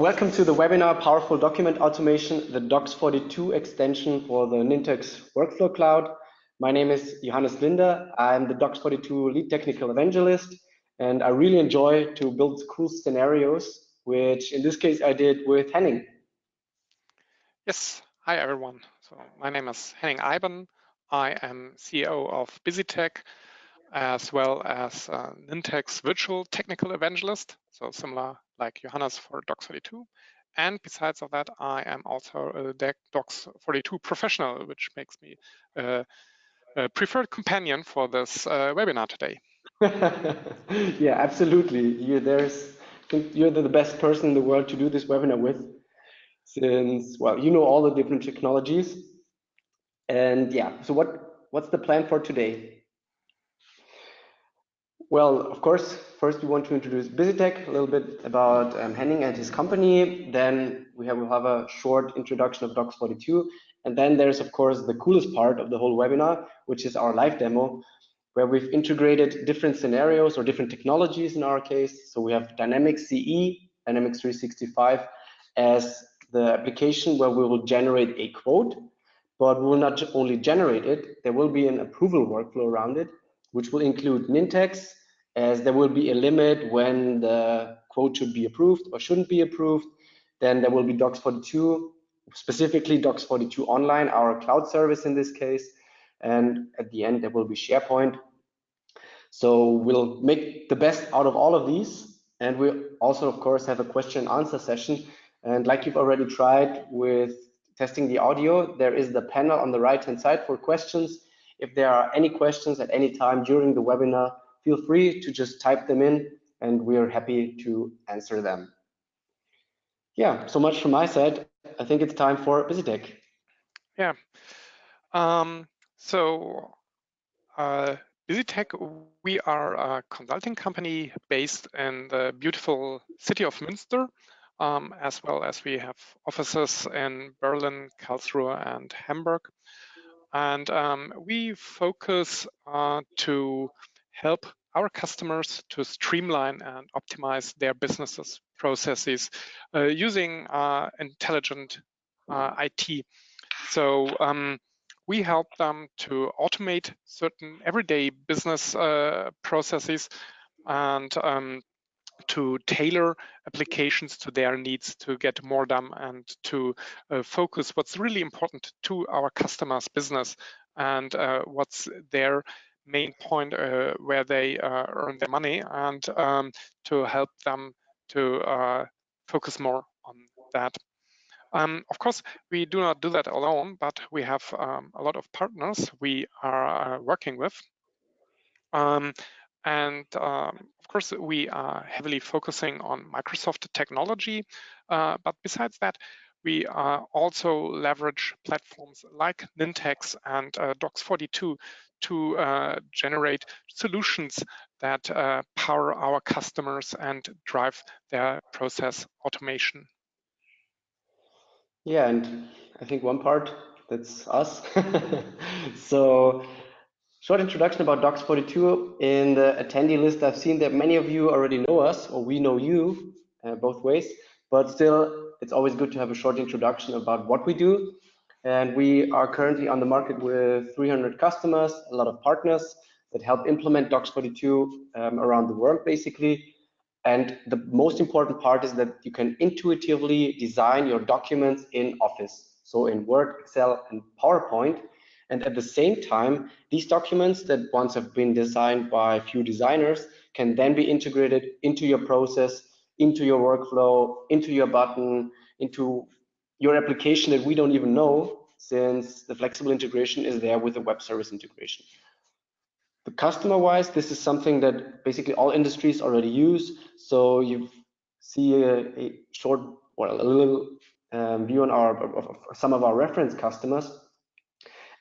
welcome to the webinar Powerful Document Automation, the Dox42 extension for the Nintex Workflow Cloud. My name is Johannes Linder. I'm the Dox42 lead technical evangelist, and I really enjoy to build cool scenarios, which in this case I did with Henning. Yes, hi everyone. So my name is Henning Eiben. I am CEO of Busitech, as well as Nintex Virtual Technical Evangelist, so similar like Johannes for Dox42. And besides of that, I am also a Dox42 professional, which makes me a preferred companion for this webinar today. Yeah, absolutely. I think you're the best person in the world to do this webinar with, since, well, you know all the different technologies. And yeah, so what's the plan for today? Well, of course, first we want to introduce Busitech, a little bit about Henning and his company. Then we'll have a short introduction of Dox42. And then there's, of course, the coolest part of the whole webinar, which is our live demo, where we've integrated different scenarios or different technologies in our case. So we have Dynamics CE, Dynamics 365 as the application where we will generate a quote, but we will not only generate it, there will be an approval workflow around it, which will include Nintex, as there will be a limit when the quote should be approved or shouldn't be approved. Then there will be Dox42, specifically Dox42 Online, our cloud service in this case. And at the end, there will be SharePoint. So we'll make the best out of all of these. And we also, of course, have a question and answer session. And like you've already tried with testing the audio, there is the panel on the right-hand side for questions. If there are any questions at any time during the webinar, feel free to just type them in and we are happy to answer them. Yeah, so much from my side. I think it's time for Visittech. Yeah. Visittech, we are a consulting company based in the beautiful city of Münster, as well as we have offices in Berlin, Karlsruhe, and Hamburg. And we focus to help our customers to streamline and optimize their businesses processes using intelligent IT. So we help them to automate certain everyday business processes and to tailor applications to their needs to get more done and to focus what's really important to our customers' business and what's their main point where they earn their money, and to help them to focus more on that. Of course, we do not do that alone, but we have a lot of partners we are working with. Of course, we are heavily focusing on Microsoft technology, but besides that, we also leverage platforms like Nintex and Dox42 to generate solutions that power our customers and drive their process automation. Yeah, and I think one part, that's us. So, short introduction about Dox42. In the attendee list, I've seen that many of you already know us, or we know you, both ways, but still, it's always good to have a short introduction about what we do. And we are currently on the market with 300 customers, a lot of partners that help implement Dox42 around the world, basically. And the most important part is that you can intuitively design your documents in Office, so in Word, Excel, and PowerPoint. And at the same time, these documents that once have been designed by a few designers can then be integrated into your process, into your workflow, into your button, into your application that we don't even know, since the flexible integration is there with the web service integration. The customer-wise, this is something that basically all industries already use. So you see a short, well, a little view on some of our reference customers.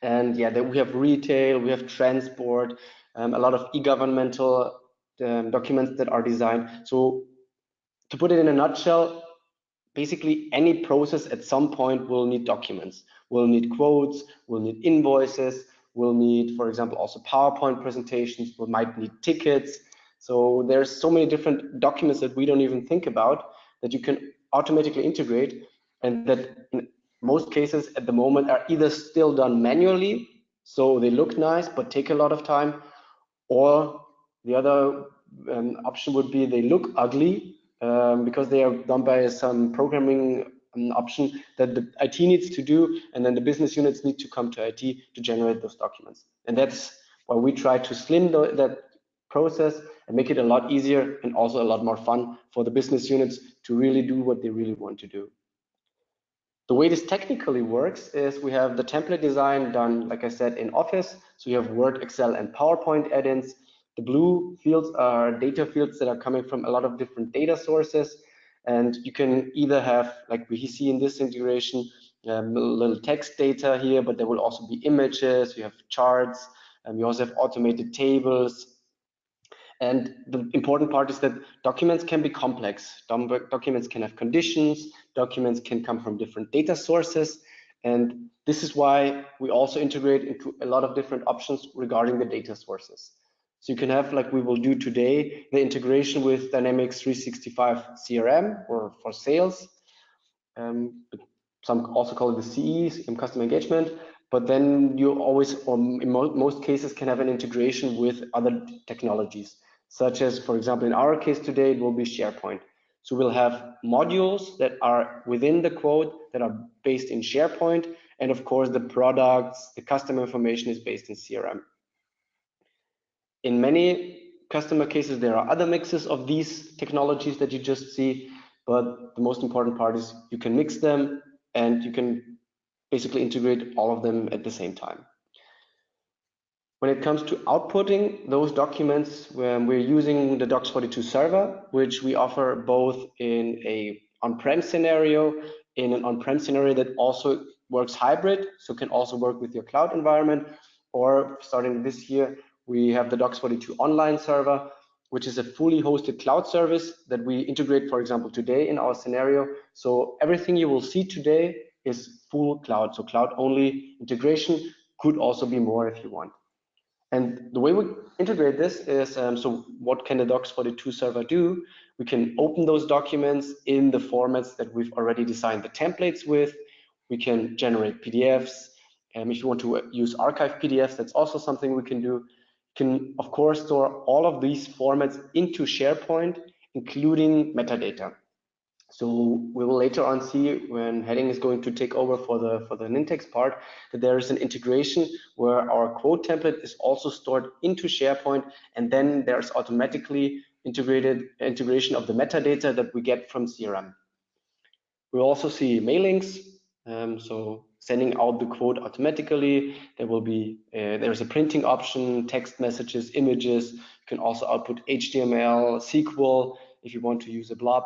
And yeah, then we have retail, we have transport, a lot of e-governmental documents that are designed. So to put it in a nutshell, basically any process at some point will need documents. We'll need quotes, we'll need invoices, we'll need, for example, also PowerPoint presentations, we might need tickets. So there's so many different documents that we don't even think about that you can automatically integrate, and that in most cases at the moment are either still done manually, so they look nice but take a lot of time, or the other option would be they look ugly because they are done by some programming option that the IT needs to do, and then the business units need to come to IT to generate those documents. And that's why we try to slim that process and make it a lot easier and also a lot more fun for the business units to really do what they really want to do. The way this technically works is we have the template design done, like I said, in Office. So you have Word, Excel, and PowerPoint add-ins. The blue fields are data fields that are coming from a lot of different data sources. And you can either have, like we see in this integration, little text data here, but there will also be images, you have charts, you also have automated tables. And the important part is that documents can be complex. Documents can have conditions, documents can come from different data sources. And this is why we also integrate into a lot of different options regarding the data sources. So you can have, like we will do today, the integration with Dynamics 365 CRM or for sales. Some also call it the CE, customer engagement. But then you always, or in most cases, can have an integration with other technologies, such as, for example, in our case today, it will be SharePoint. So we'll have modules that are within the quote that are based in SharePoint. And of course, the products, the customer information is based in CRM. In many customer cases, there are other mixes of these technologies that you just see. But the most important part is you can mix them and you can basically integrate all of them at the same time. When it comes to outputting those documents, we're using the Dox42 Server, which we offer both in a on-prem scenario, in an on-prem scenario that also works hybrid, so can also work with your cloud environment, or starting this year, we have the Dox42 Online server, which is a fully hosted cloud service that we integrate, for example, today in our scenario. So everything you will see today is full cloud, so cloud only integration, could also be more if you want. And the way we integrate this is, so what can the Dox42 server do? We can open those documents in the formats that we've already designed the templates with. We can generate PDFs. If you want to use archive PDFs, that's also something we can do. Can, of course, store all of these formats into SharePoint, including metadata. So we will later on see when Henning is going to take over for the Nintex part that there is an integration where our quote template is also stored into SharePoint, and then there's automatically integration of the metadata that we get from CRM. We'll also see mailings, so sending out the quote automatically. There will be there's a printing option, text messages, images. You can also output HTML, SQL if you want to use a blob.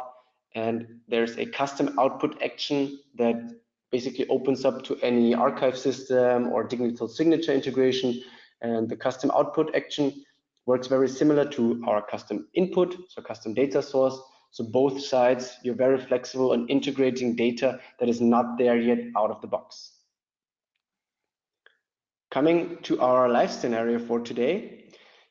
And there's a custom output action that basically opens up to any archive system or digital signature integration. And the custom output action works very similar to our custom input, so custom data source. So both sides, you're very flexible in integrating data that is not there yet out of the box. Coming to our live scenario for today.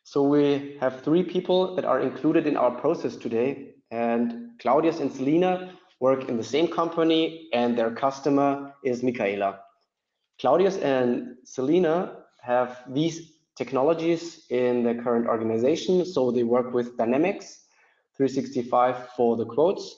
So we have 3 people that are included in our process today. And Claudius and Selina work in the same company, and their customer is Michaela. Claudius and Selina have these technologies in their current organization. So they work with Dynamics 365 for the quotes.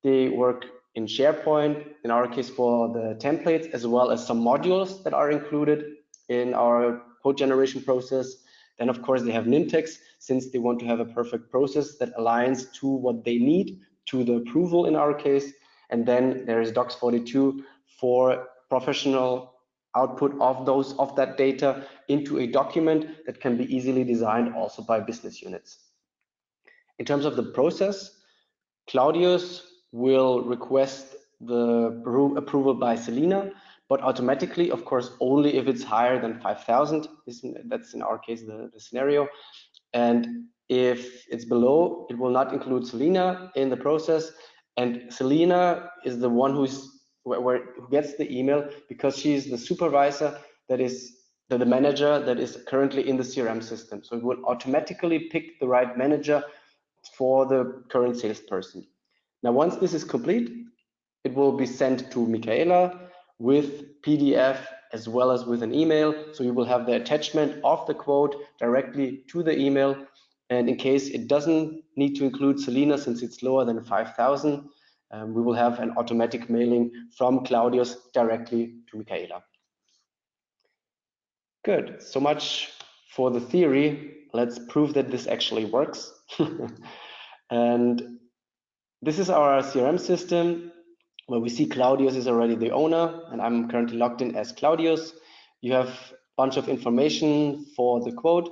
They work in SharePoint, in our case for the templates, as well as some modules that are included in our quote generation process. Then, of course, they have Nintex, since they want to have a perfect process that aligns to what they need, to the approval in our case. And then there is Dox42 for professional output of that data into a document that can be easily designed also by business units. In terms of the process, Claudius will request the approval by Selina, but automatically, of course, only if it's higher than 5,000. That's in our case the scenario. And if it's below, it will not include Selina in the process. And Selina is the one who gets the email because she's the supervisor that is the manager that is currently in the CRM system. So it will automatically pick the right manager for the current salesperson. Now, once this is complete, it will be sent to Michaela with PDF as well as with an email. So you will have the attachment of the quote directly to the email. And in case it doesn't need to include Selena, since it's lower than 5,000, we will have an automatic mailing from Claudius directly to Michaela. Good, so much for the theory. Let's prove that this actually works. And this is our CRM system where we see Claudius is already the owner, and I'm currently logged in as Claudius. You have a bunch of information for the quote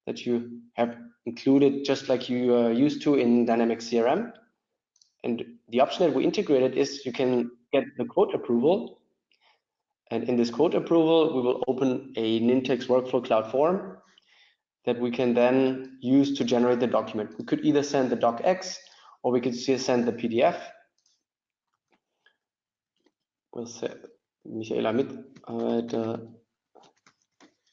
that you have included just like you are used to in Dynamics CRM. And the option that we integrated is you can get the quote approval. And in this quote approval, we will open a Nintex Workflow Cloud form that we can then use to generate the document. We could either send the docx or we could send the PDF. We'll set Michaela Mitarbeiter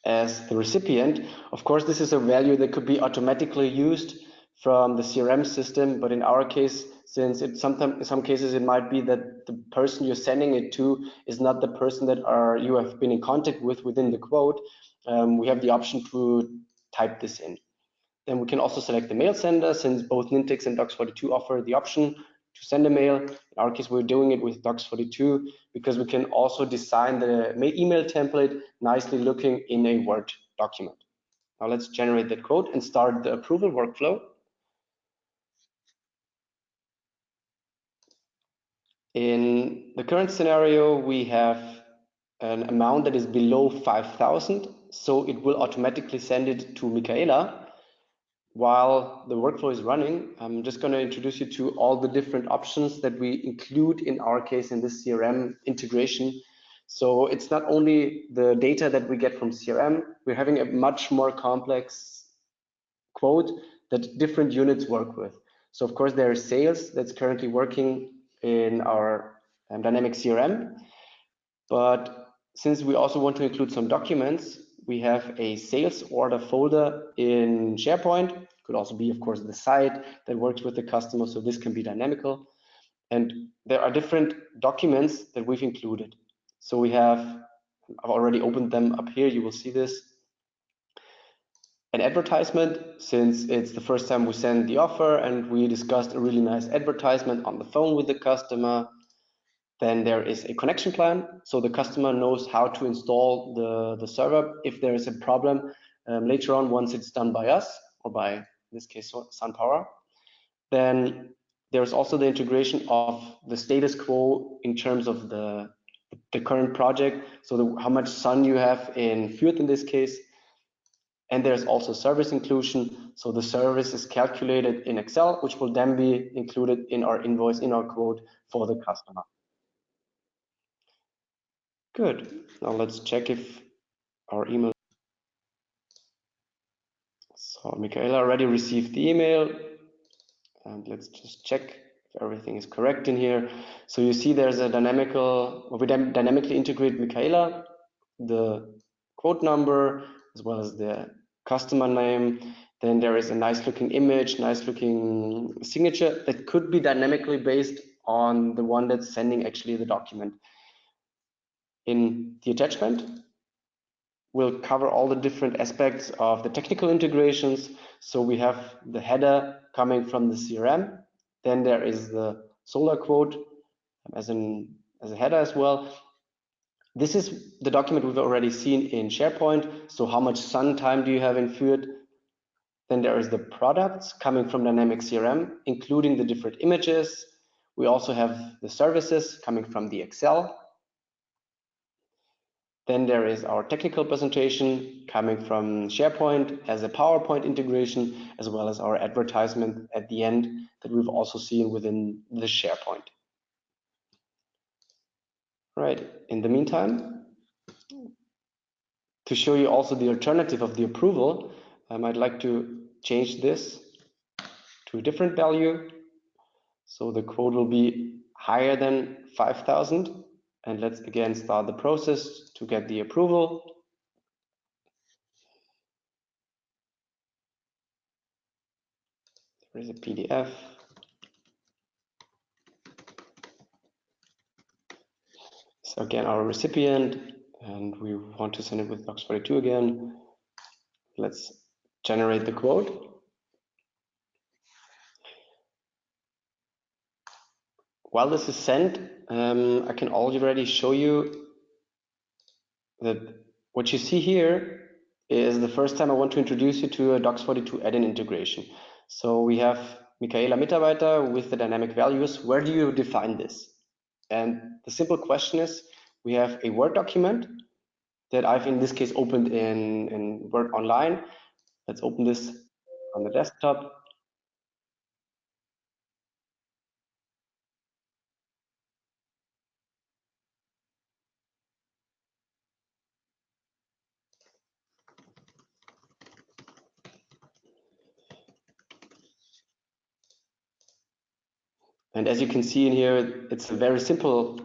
as the recipient. Of course, this is a value that could be automatically used from the CRM system, but in our case, since it sometimes in some cases it might be that the person you're sending it to is not the person that you have been in contact with within the quote, we have the option to type this in. Then we can also select the mail sender, since both Nintex and Dox42 offer the option to send a mail. In our case, we're doing it with Dox42 because we can also design the email template nicely looking in a Word document. Now let's generate that quote and start the approval workflow. In the current scenario, we have an amount that is below 5,000, so it will automatically send it to Michaela. While the workflow is running, I'm just going to introduce you to all the different options that we include in our case in this CRM integration. So it's not only the data that we get from CRM, we're having a much more complex quote that different units work with. So of course there is sales that's currently working in our dynamic CRM, but since we also want to include some documents, we have a sales order folder in SharePoint. Could also be, of course, the site that works with the customer, so this can be dynamical. And there are different documents that we've included. So we have, I've already opened them up here, you will see this. An advertisement, since it's the first time we send the offer and we discussed a really nice advertisement on the phone with the customer. Then there is a connection plan, so the customer knows how to install the server if there is a problem later on once it's done by us or by, in this case, SunPower. Then there's also the integration of the status quo in terms of the current project, so how much sun you have in Fürth in this case. And there's also service inclusion, so the service is calculated in Excel, which will then be included in our invoice, in our quote for the customer. Good. Now let's check if our email. So Michaela already received the email, and let's just check if everything is correct in here. So you see there's a we dynamically integrate Michaela, the quote number, as well as the customer name. Then there is a nice looking image, nice looking signature that could be dynamically based on the one that's sending actually the document. In the attachment, we'll cover all the different aspects of the technical integrations. So we have the header coming from the CRM. Then there is the solar quote as a header as well. This is the document we've already seen in SharePoint. So how much sun time do you have in Fürth? Then there is the products coming from Dynamics CRM, including the different images. We also have the services coming from the Excel. Then there is our technical presentation coming from SharePoint as a PowerPoint integration, as well as our advertisement at the end that we've also seen within the SharePoint. Right. In the meantime, to show you also the alternative of the approval, I'd like to change this to a different value. So the quote will be higher than 5,000. And let's again start the process to get the approval. There is a PDF. So again, our recipient, and we want to send it with Dox42 again. Let's generate the quote. While this is sent, I can already show you that what you see here is the first time I want to introduce you to a Dox42 add-in integration. So we have Michaela Mitarbeiter with the dynamic values. Where do you define this? And the simple question is, we have a Word document that I've in this case opened in Word Online. Let's open this on the desktop. And as you can see in here, it's a very simple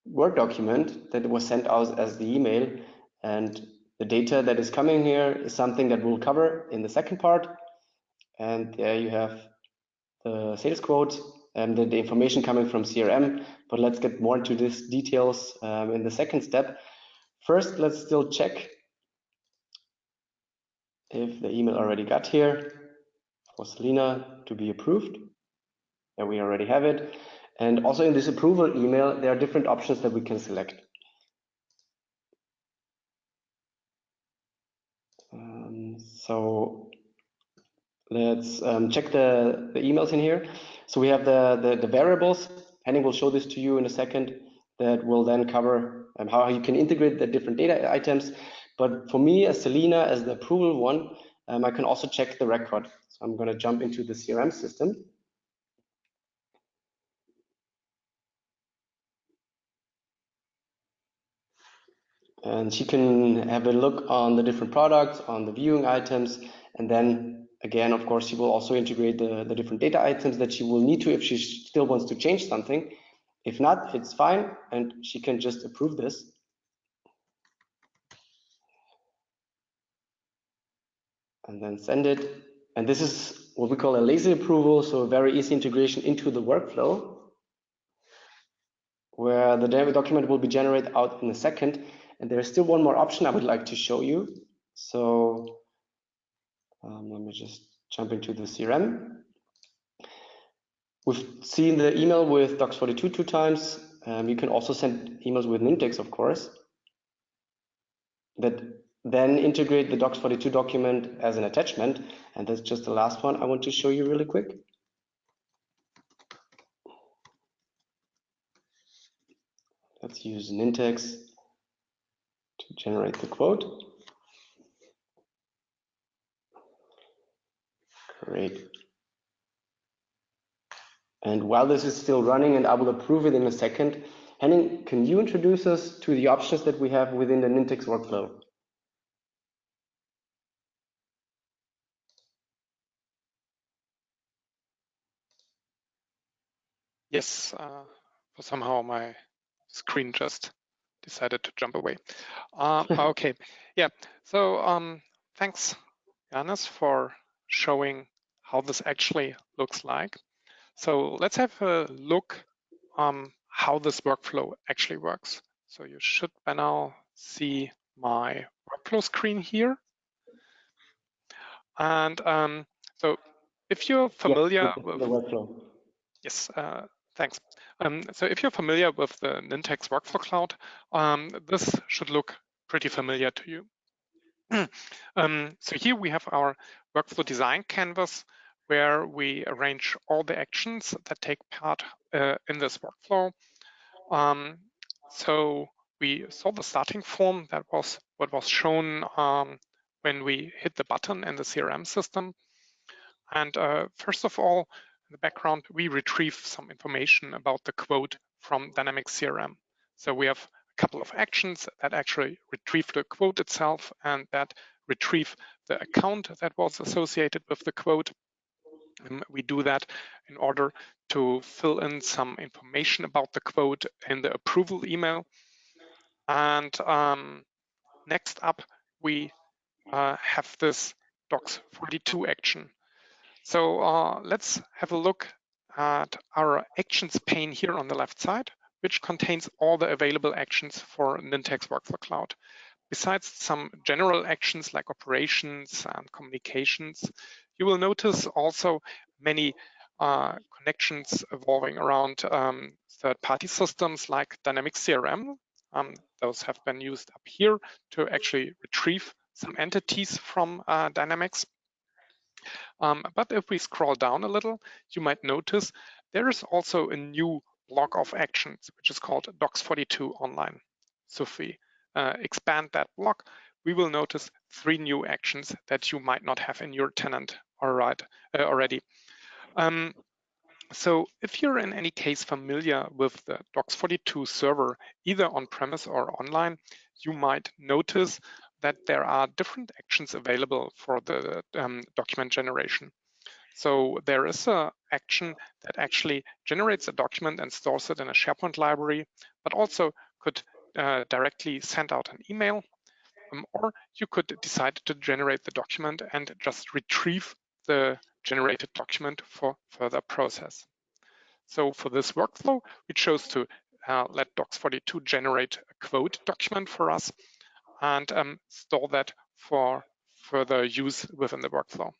Word document that was sent out as the email. And the data that is coming here is something that we'll cover in the second part. And there you have the sales quote and the information coming from CRM. But let's get more into these details in the second step. First, let's still check if the email already got here for Selena to be approved. And we already have it. And also in this approval email, there are different options that we can select. So let's check the emails in here. So we have the variables. Henning will show this to you in a second. That will then cover how you can integrate the different data items. But for me, as Selena, as the approval one, I can also check the record. So I'm going to jump into the CRM system. And she can have a look on the different products, on the viewing items, and then again, of course, she will also integrate the different data items that she will need to if she still wants to change something. If not, it's fine, and she can just approve this. And then send it. And this is what we call a lazy approval, so a very easy integration into the workflow, where the document will be generated out in a second. And there's still one more option I would like to show you. So let me just jump into the CRM. We've seen the email with Dox42 2 times. You can also send emails with Nintex, of course, that then integrate the Dox42 document as an attachment. And that's just the last one I want to show you really quick. Let's use Nintex to generate the quote. Great. And while this is still running, and I will approve it in a second, Henning, can you introduce us to the options that we have within the Nintex workflow? Yes, somehow my screen just decided to jump away. Okay, yeah, so thanks, Johannes, for showing how this actually looks like. So let's have a look how this workflow actually works. So you should by now see my workflow screen here. And so if you're familiar with the workflow. Yes, thanks. So if you're familiar with the Nintex Workflow Cloud, this should look pretty familiar to you. So here we have our workflow design canvas where we arrange all the actions that take part in this workflow. So we saw the starting form. That was what was shown when we hit the button in the CRM system. And first of all, in the background, we retrieve some information about the quote from Dynamics CRM. So we have a couple of actions that actually retrieve the quote itself and that retrieve the account that was associated with the quote. We do that in order to fill in some information about the quote in the approval email. And next up, we have this Dox42 action. So let's have a look at our actions pane here on the left side, which contains all the available actions for Nintex Workflow Cloud. Besides some general actions like operations and communications, you will notice also many connections evolving around third-party systems like Dynamics CRM. Those have been used up here to actually retrieve some entities from Dynamics. But if we scroll down a little, you might notice there is also a new block of actions, which is called Dox42 Online. So if we expand that block, we will notice 3 new actions that you might not have in your tenant already. So if you're in any case familiar with the Dox42 server, either on-premise or online, you might notice that there are different actions available for the document generation. So there is an action that actually generates a document and stores it in a SharePoint library, but also could directly send out an email, or you could decide to generate the document and just retrieve the generated document for further process. So for this workflow, we chose to let Dox42 generate a quote document for us and store that for further use within the workflow.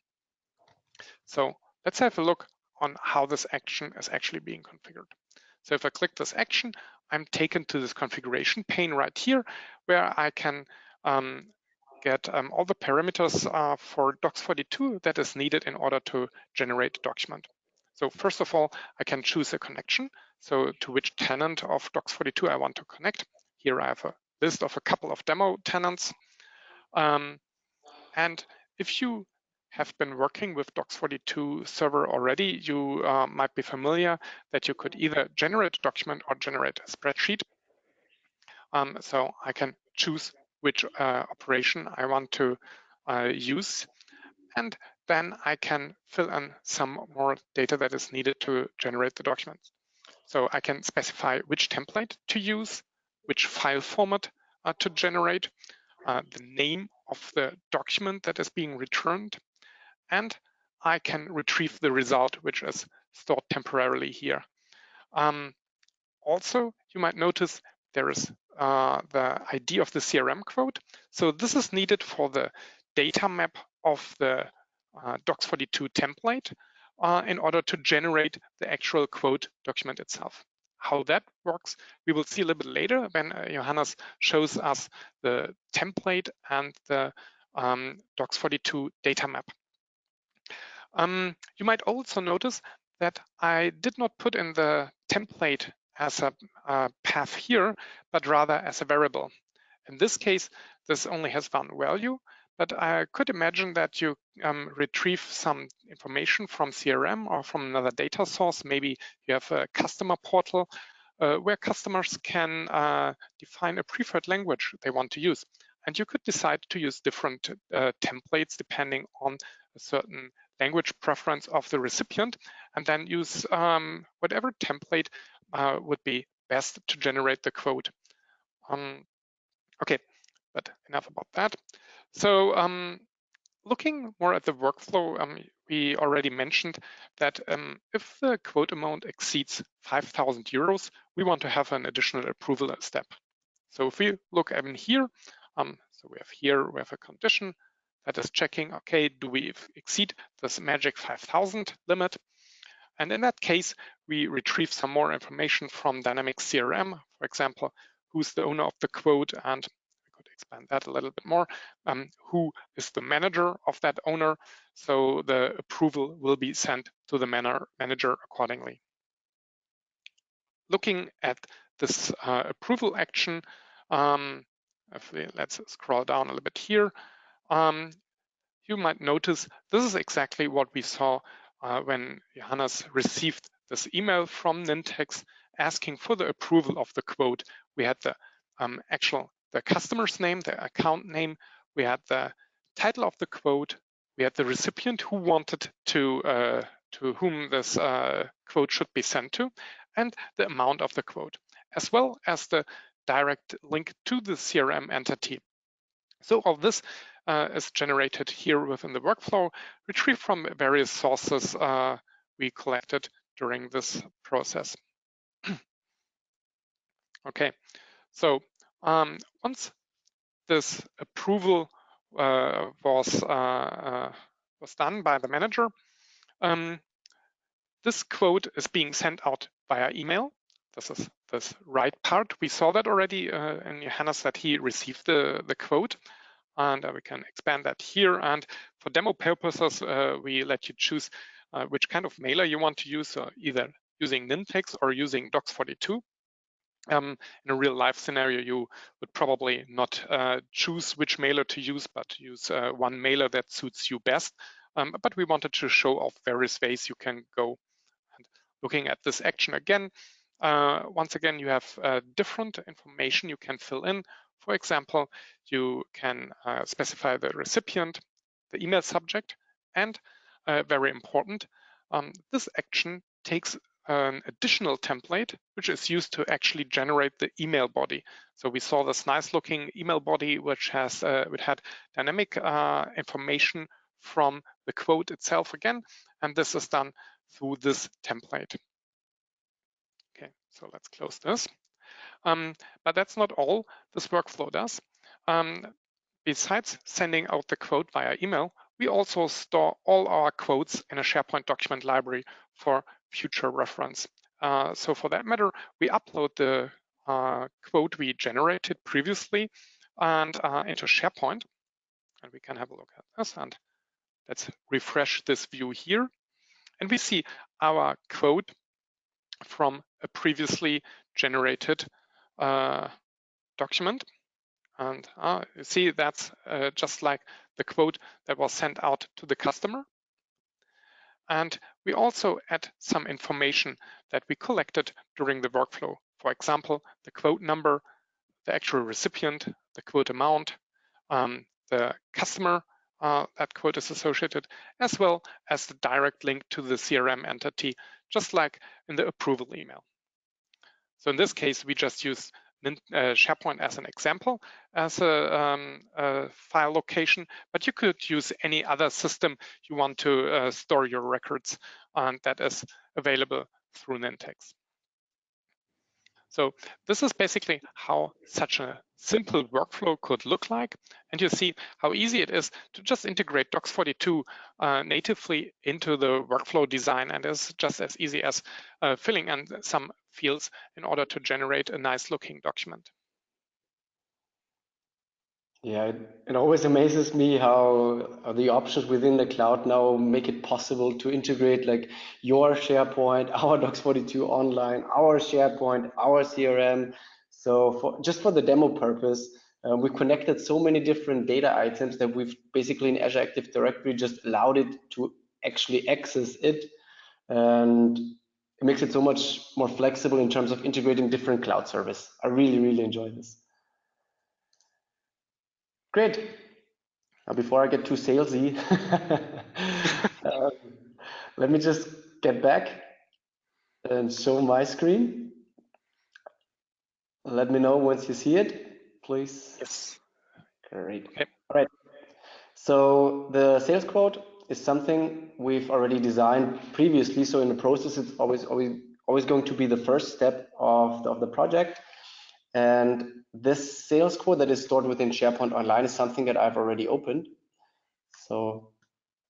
So let's have a look on how this action is actually being configured. So if I click this action, I'm taken to this configuration pane right here, where I can get all the parameters for Dox42 that is needed in order to generate a document. So first of all, I can choose a connection. So to which tenant of Dox42 I want to connect. Here I have a list of a couple of demo tenants. And if you have been working with Dox42 Server already, you might be familiar that you could either generate a document or generate a spreadsheet. So I can choose which operation I want to use, and then I can fill in some more data that is needed to generate the documents. So I can specify which template to use, which file format to generate, the name of the document that is being returned, and I can retrieve the result, which is stored temporarily here. Also, you might notice there is the ID of the CRM quote. So this is needed for the data map of the Dox42 template in order to generate the actual quote document itself. How that works, we will see a little bit later when Johannes shows us the template and the Dox42 data map. You might also notice that I did not put in the template as a path here, but rather as a variable. In this case, this only has one value, but I could imagine that you retrieve some information from CRM or from another data source. Maybe you have a customer portal where customers can define a preferred language they want to use. And you could decide to use different templates depending on a certain language preference of the recipient, and then use whatever template would be best to generate the quote. Okay, but enough about that. So looking more at the workflow, we already mentioned that if the quote amount exceeds 5,000 euros, we want to have an additional approval step. So if we look even here, so we have a condition that is checking, okay, do we exceed this magic 5,000 limit? And in that case, we retrieve some more information from Dynamics CRM, for example, who's the owner of the quote, and we could expand that a little bit more, who is the manager of that owner, so the approval will be sent to the manager accordingly. Looking at this approval action, let's scroll down a little bit here. You might notice this is exactly what we saw when Johannes received this email from Nintex asking for the approval of the quote. We had the the customer's name, the account name, we had the title of the quote, we had the recipient who wanted to whom this quote should be sent to, and the amount of the quote, as well as the direct link to the CRM entity. So all this is generated here within the workflow, retrieved from various sources we collected during this process. Okay, so once this approval was done by the manager, this quote is being sent out via email. This is this right part. We saw that already in Johannes that he received the quote, and we can expand that here. And for demo purposes, we let you choose which kind of mailer you want to use, either using Nintex or using Dox42. In a real life scenario, you would probably not choose which mailer to use, but use one mailer that suits you best. But we wanted to show off various ways you can go. And looking at this action again, once again, you have different information you can fill in. For example, you can specify the recipient, the email subject, and very important, this action takes an additional template, which is used to actually generate the email body. So we saw this nice looking email body, which has which had dynamic information from the quote itself again, and this is done through this template. Okay, so let's close this. But that's not all this workflow does. Besides sending out the quote via email, we also store all our quotes in a SharePoint document library for future reference. So for that matter, we upload the quote we generated previously and into SharePoint. And we can have a look at this, and let's refresh this view here. And we see our quote from a previously generated document. And you see that's just like the quote that was sent out to the customer. And we also add some information that we collected during the workflow. For example, the quote number, the actual recipient, the quote amount, the customer that quote is associated, as well as the direct link to the CRM entity, just like in the approval email. So in this case, we just use SharePoint as an example, as a file location, but you could use any other system you want to store your records, and that is available through Nintex. So this is basically how such a simple workflow could look like. And you see how easy it is to just integrate Dox42 natively into the workflow design, and it's just as easy as filling in some fields in order to generate a nice looking document. Yeah, it always amazes me how the options within the cloud now make it possible to integrate like your SharePoint, our Dox42 Online, our SharePoint, our CRM. So just for the demo purpose, we connected so many different data items that we've basically in Azure Active Directory just allowed it to actually access it. And it makes it so much more flexible in terms of integrating different cloud service. I really, really enjoy this. Great. Now, before I get too salesy, let me just get back and show my screen. Let me know once you see it, please. Yes. Great. Okay. All right. So the sales quote is something we've already designed previously. So in the process, it's always going to be the first step of the project. And this sales quote that is stored within SharePoint Online is something that I've already opened. So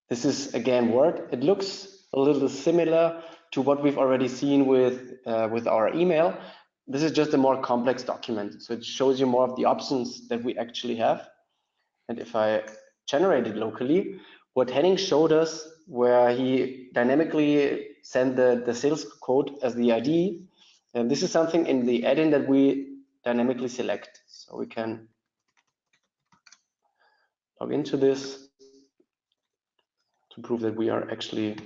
this is again Word. It looks a little similar to what we've already seen with our email. This is just a more complex document. So it shows you more of the options that we actually have. And if I generate it locally, what Henning showed us, where he dynamically sent the sales code as the ID, and this is something in the add-in that we dynamically select. So we can log into this to prove that we are actually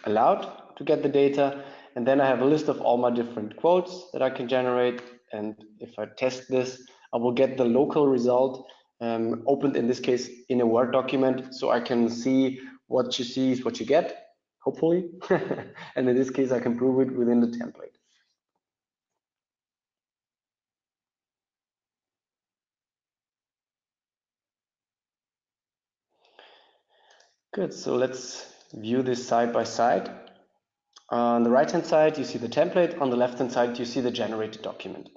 allowed to get the data. And then I have a list of all my different quotes that I can generate. And if I test this, I will get the local result opened in this case in a Word document. So I can see what you see is what you get, hopefully. And in this case, I can prove it within the template. Good, so let's view this side by side. On the right-hand side, you see the template. On the left-hand side, you see the generated document.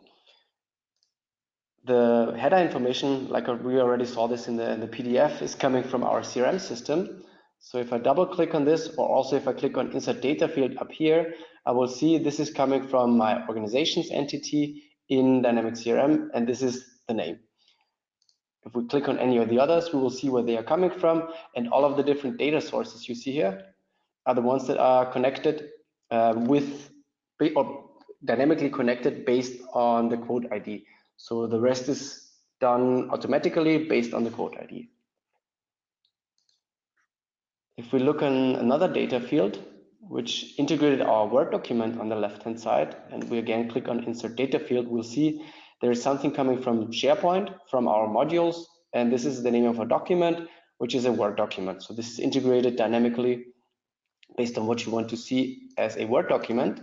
the header information, like we already saw this in the PDF, is coming from our CRM system. So if I double click on this, or also if I click on insert data field up here, I will see this is coming from my organizations entity in Dynamics CRM, and this is the name. If we click on any of the others, we will see where they are coming from, and all of the different data sources you see here are the ones that are connected or dynamically connected based on the quote ID. So the rest is done automatically based on the quote ID. If we look on another data field, which integrated our Word document on the left-hand side, and we again click on insert data field, we'll see there is something coming from SharePoint, from our modules, and this is the name of a document, which is a Word document. So this is integrated dynamically based on what you want to see as a Word document.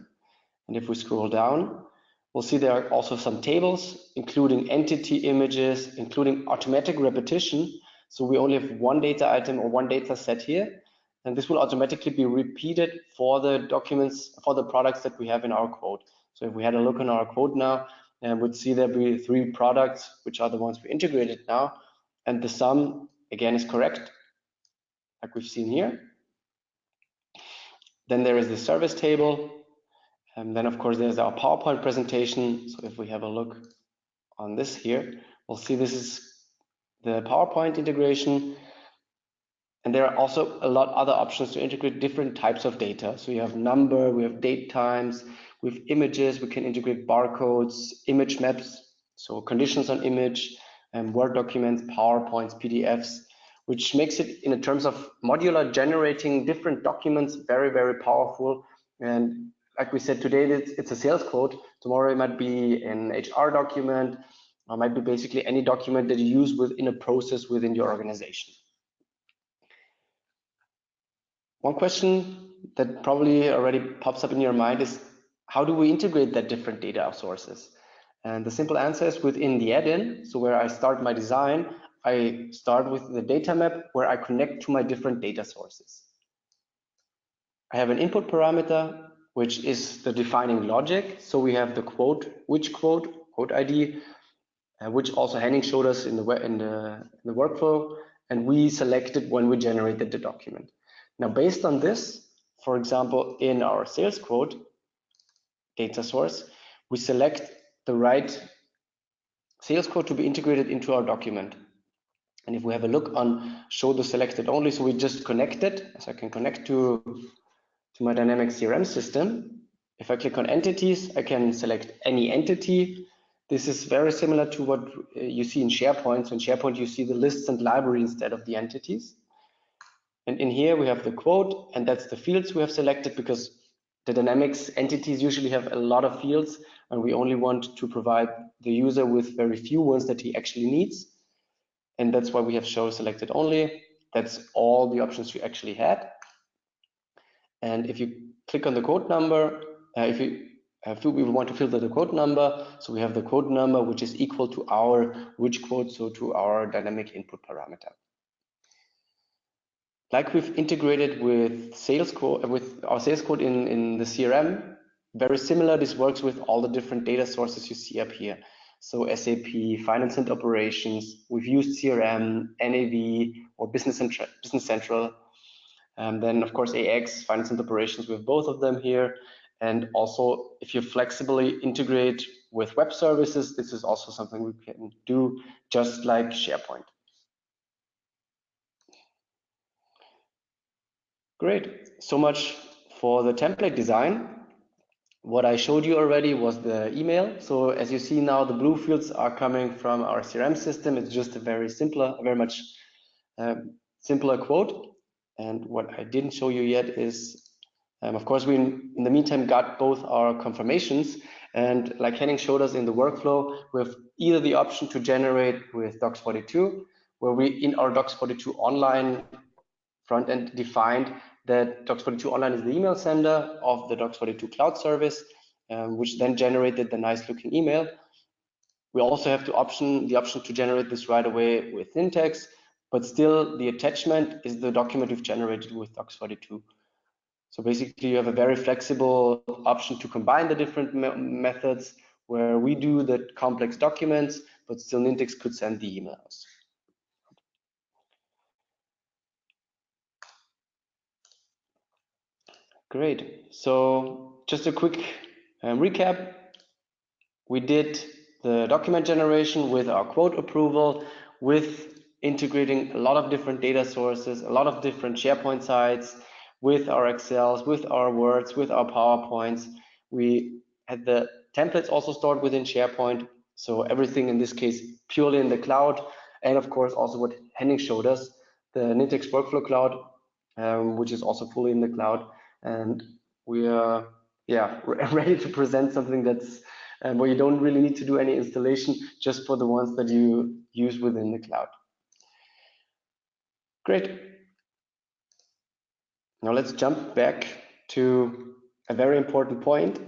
And if we scroll down, we'll see there are also some tables, including entity images, including automatic repetition. So we only have one data item or one data set here, and this will automatically be repeated for the documents, for the products that we have in our quote. So if we had a look on our quote now, we'd see there be 3 products, which are the ones we integrated now, and the sum again is correct, like we've seen here. Then there is the service table, and then of course there's our PowerPoint presentation. So if we have a look on this here, we'll see this is the PowerPoint integration. And there are also a lot other options to integrate different types of data. So you have number, we have date times, we have images, we can integrate barcodes, image maps, so conditions on image, and Word documents, PowerPoints, PDFs, which makes it, in terms of modular generating different documents, very, very powerful. And like we said, today it's a sales quote. Tomorrow it might be an HR document, or might be basically any document that you use within a process within your organization. One question that probably already pops up in your mind is, how do we integrate that different data sources? And the simple answer is within the add-in. So where I start my design, I start with the data map where I connect to my different data sources. I have an input parameter, which is the defining logic. So we have the quote, which quote ID, which also Henning showed us in the workflow, and we selected when we generated the document. Now, based on this, for example, in our sales quote data source, we select the right sales quote to be integrated into our document. And if we have a look on show the selected only, so we just connect it, so I can connect to my Dynamics CRM system. If I click on entities, I can select any entity. This is very similar to what you see in SharePoint. So in SharePoint, you see the lists and library instead of the entities. And in here we have the quote, and that's the fields we have selected, because the Dynamics entities usually have a lot of fields, and we only want to provide the user with very few ones that he actually needs. And that's why we have show selected only. That's all the options we actually had. And if you click on the quote number, we want to filter the quote number, so we have the quote number, which is equal to our which quote, so to our dynamic input parameter. Like we've integrated with sales quote, with our sales quote in the CRM, very similar. This works with all the different data sources you see up here. So SAP, Finance and Operations, we've used CRM, NAV, or Business Central. Then of course AX, Finance and Operations, we have both of them here. And also, if you flexibly integrate with web services, this is also something we can do, just like SharePoint. Great, so much for the template design. What I showed you already was the email. So as you see now, the blue fields are coming from our CRM system. It's just a very much simpler quote. And what I didn't show you yet is, of course, we in the meantime got both our confirmations. And like Henning showed us in the workflow, we have either the option to generate with Dox42, where we in our Dox42 Online front end defined that Dox42 Online is the email sender of the Dox42 Cloud service, which then generated the nice looking email. We also have the option to generate this right away with Nintex, but still the attachment is the document we've generated with Dox42. So basically you have a very flexible option to combine the different methods, where we do the complex documents, but still Nintex could send the emails. Great. So just a quick recap. We did the document generation with our quote approval, with integrating a lot of different data sources, a lot of different SharePoint sites, with our Excels, with our Words, with our PowerPoints. We had the templates also stored within SharePoint. So everything in this case purely in the cloud. And of course also what Henning showed us, the Nintex Workflow Cloud, which is also fully in the cloud. And we are ready to present something that's where you don't really need to do any installation, just for the ones that you use within the cloud. Great. Now let's jump back to a very important point.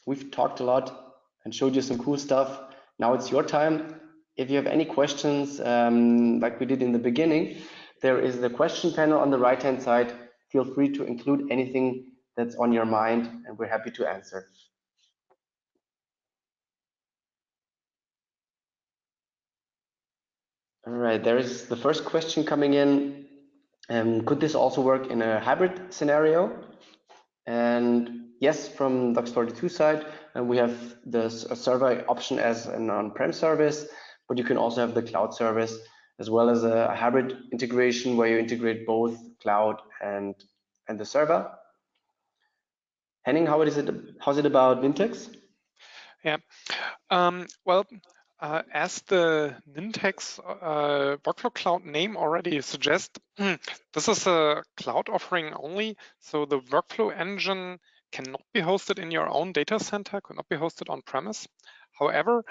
We've talked a lot and showed you some cool stuff. Now it's your time. If you have any questions, like we did in the beginning, there is the question panel on the right-hand side. Feel free to include anything that's on your mind, and we're happy to answer. All right, there is the first question coming in. Could this also work in a hybrid scenario? And yes, from Dox42 side, we have the server option as an on-prem service, but you can also have the cloud service, as well as a hybrid integration where you integrate both cloud and the server. Henning, how's it about Nintex? Yeah, well, as the Nintex Workflow Cloud name already suggests, this is a cloud offering only. So the workflow engine cannot be hosted in your own data center, could not be hosted on premise. However,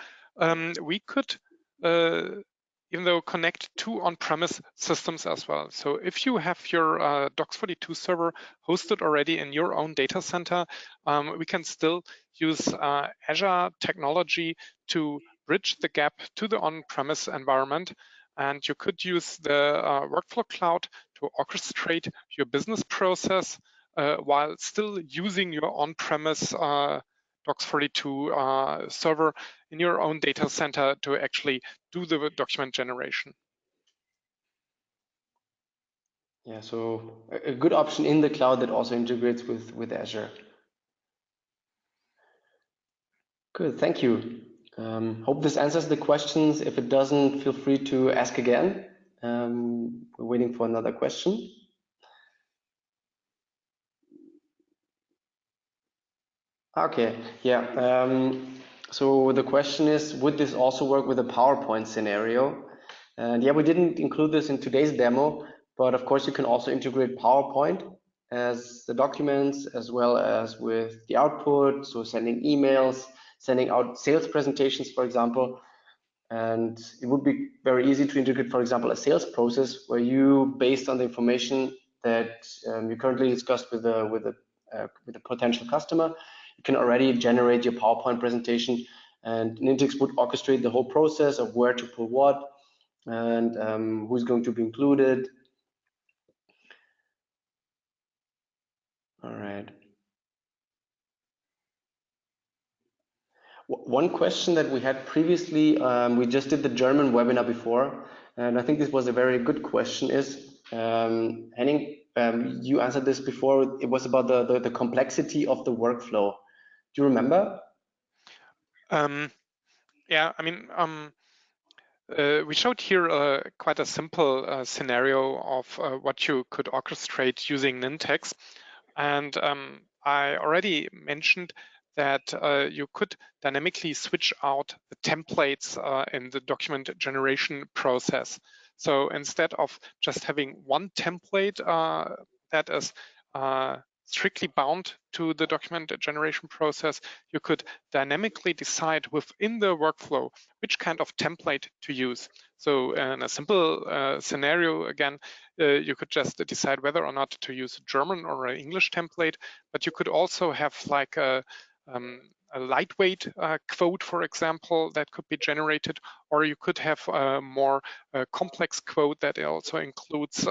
we could, even though, connect two on-premise systems as well. So if you have your Dox42 server hosted already in your own data center, we can still use Azure technology to bridge the gap to the on-premise environment. And you could use the Workflow Cloud to orchestrate your business process while still using your on-premise Dox42 server in your own data center to actually do the document generation. Yeah, so a good option in the cloud that also integrates with Azure. Good, thank you. Hope this answers the questions. If it doesn't, feel free to ask again. We're waiting for another question. Okay, yeah. So the question is, would this also work with a PowerPoint scenario? And yeah, we didn't include this in today's demo, but of course you can also integrate PowerPoint as the documents, as well as with the output, so sending emails, sending out sales presentations, for example. And it would be very easy to integrate, for example, a sales process where you, based on the information that you currently discussed with a potential customer, you can already generate your PowerPoint presentation, and Nintex would orchestrate the whole process of where to put what and who's going to be included. All right. One question that we had previously, we just did the German webinar before, and I think this was a very good question, is, Henning, you answered this before. It was about the complexity of the workflow. Do you remember? Yeah, I mean, we showed here quite a simple scenario of what you could orchestrate using Nintex. And I already mentioned that you could dynamically switch out the templates in the document generation process. So instead of just having one template that is strictly bound to the document generation process, you could dynamically decide within the workflow which kind of template to use. So in a simple scenario, again, you could just decide whether or not to use a German or an English template, but you could also have like a lightweight quote, for example, that could be generated, or you could have a more complex quote that also includes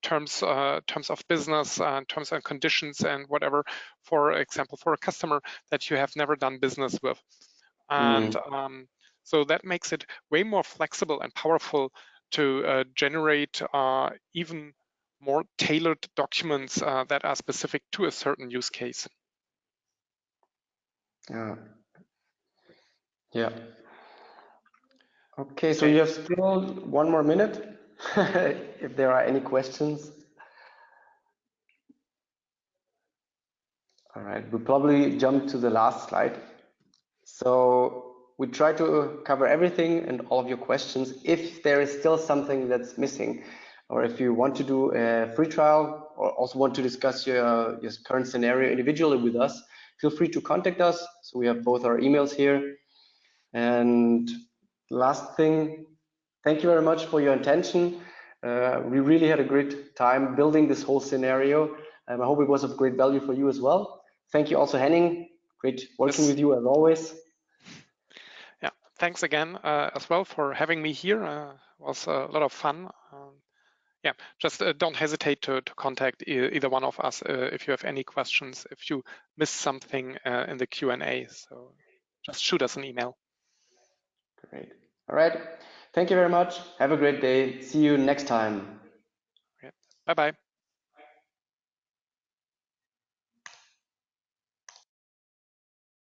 terms of business, terms and conditions, and whatever, for example, for a customer that you have never done business with. And So that makes it way more flexible and powerful to generate even more tailored documents that are specific to a certain use case. Yeah. Okay, so you have still 1 more minute if there are any questions. All right, we'll probably jump to the last slide. So we try to cover everything and all of your questions. If there is still something that's missing, or if you want to do a free trial or also want to discuss your current scenario individually with us, feel free to contact us. So we have both our emails here. And last thing, thank you very much for your attention. We really had a great time building this whole scenario. I hope it was of great value for you as well. Thank you also, Henning. Great working with you as always. Yeah, thanks again as well for having me here. It was a lot of fun. Yeah, just don't hesitate to contact either one of us if you have any questions, if you missed something in the Q&A. So just shoot us an email. Great. All right. Thank you very much. Have a great day. See you next time. Yeah. Bye-bye.